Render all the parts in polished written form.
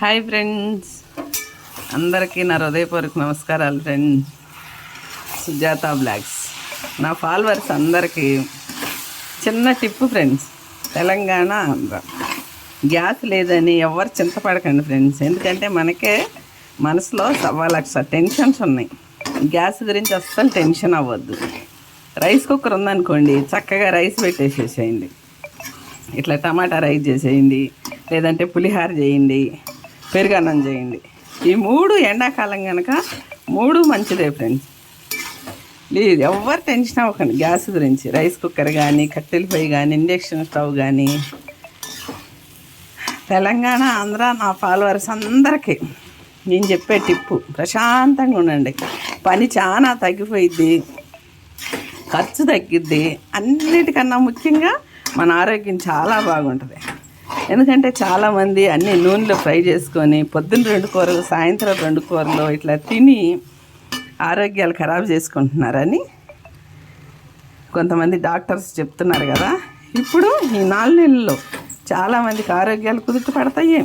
Hi friends, అందరికీ నా హృదయపూర్వక నమస్కారాలు ఫ్రెండ్స్. సుజాత బ్లాగ్స్ నా ఫాలోవర్స్ అందరికీ చిన్న టిప్పు ఫ్రెండ్స్. తెలంగాణ ఆంధ్ర గ్యాస్ లేదని ఎవరు చింతపడకండి ఫ్రెండ్స్. ఎందుకంటే మనకే మనసులో 1,00,000 టెన్షన్స్ ఉన్నాయి. గ్యాస్ గురించి అస్సలు టెన్షన్ అవ్వద్దు. రైస్ కుక్కర్ ఉందనుకోండి, చక్కగా రైస్ పెట్టేసేసేయండి. ఇట్లా టమాటా రైస్ చేసేయండి, లేదంటే పులిహార చేయండి, పెరుగన్నం చేయండి. ఈ 3 ఎండాకాలం కనుక 3 మంచిదే ఫ్రెండ్స్. లేదు ఎవరు టెన్షన్ అవ్వకండి గ్యాస్ గురించి. రైస్ కుక్కర్ కానీ, కట్టెల పొయ్యి కానీ, ఇండక్షన్ స్టవ్ కానీ. తెలంగాణ ఆంధ్ర నా ఫాలోవర్స్ అందరికీ నేను చెప్పే టిప్పు, ప్రశాంతంగా ఉండండి. పని చాలా తగ్గిపోయిద్ది, ఖర్చు తగ్గిద్ది, అన్నిటికన్నా ముఖ్యంగా మన ఆరోగ్యం చాలా బాగుంటుంది. ఎందుకంటే చాలామంది అన్ని నూనెలో ఫ్రై చేసుకొని పొద్దున్న 2 కూరలు, సాయంత్రం 2 కూరలు ఇట్లా తిని ఆరోగ్యాలు ఖరాబ్ చేసుకుంటున్నారని కొంతమంది డాక్టర్స్ చెప్తున్నారు కదా. ఇప్పుడు ఈ 4 నెలల్లో చాలామందికి ఆరోగ్యాలు కుదుట పడతాయి.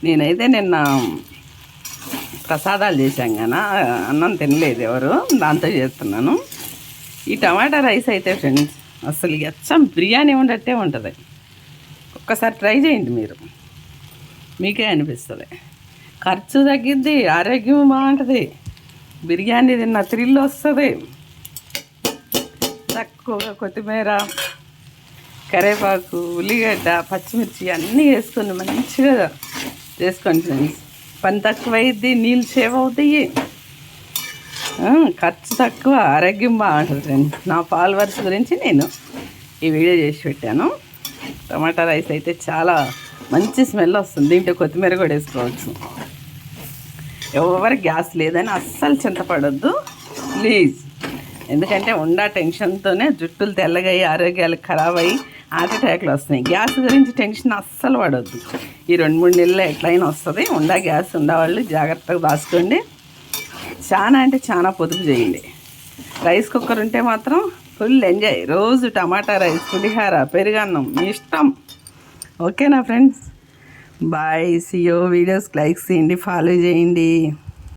నేనైతే నిన్న ప్రసాదాలు చేశాం కానీ అన్నం తినలేదు ఎవరు, దాంతో చేస్తున్నాను. ఈ టమాటా రైస్ అయితే ఫ్రెండ్స్ అసలు అచ్చం బిర్యానీ ఉండట్టే ఉంటుంది. ఒక్కసారి ట్రై చేయండి, మీకే అనిపిస్తుంది. ఖర్చు తగ్గిద్ది, ఆరోగ్యం బాగుంటుంది, బిర్యానీ తిన్న థ్రిల్ వస్తుంది. తక్కువగా కొత్తిమీర, కరివేపాకు, ఉల్లిగడ్డ, పచ్చిమిర్చి అన్నీ వేసుకొని మంచిగా చేసుకోండి ఫ్రెండ్స్. పని తక్కువైద్ది, నీళ్ళు సేవ్ అవుతాయి, ఖర్చు తక్కువ, ఆరోగ్యం బాగుంటుంది ఫ్రెండ్స్. నా ఫాలోవర్స్ గురించి నేను ఈ వీడియో చేసి పెట్టాను. టమాటా రైస్ అయితే చాలా మంచి స్మెల్ వస్తుంది. దీంట్లో కొత్తిమీర కూడా వేసుకోవచ్చు. ఎవరు గ్యాస్ లేదని అస్సలు చింతపడొద్దు ప్లీజ్. ఎందుకంటే ఉండా టెన్షన్తోనే జుట్టులు తెల్లగయ్యి, ఆరోగ్యాలు ఖరాబ్ అయ్యి హార్ట్ అటాక్లు వస్తున్నాయి. గ్యాస్ గురించి టెన్షన్ అస్సలు పడొద్దు. ఈ 2-3 నెలల్లో ఎట్లయినా వస్తుంది. గ్యాస్ ఉండేవాళ్ళు జాగ్రత్తగా దాచుకోండి. చాలా అంటే చాలా పొదుపు చేయండి. రైస్ కుక్కర్ ఉంటే మాత్రం ఫుల్ ఎంజాయ్. రోజు టమాటా రైస్, పులిహార, పెరుగన్నం మీ ఇష్టం. ఓకేనా ఫ్రెండ్స్? బాయ్. See you. వీడియోస్కి లైక్ చేయండి, ఫాలో చేయండి.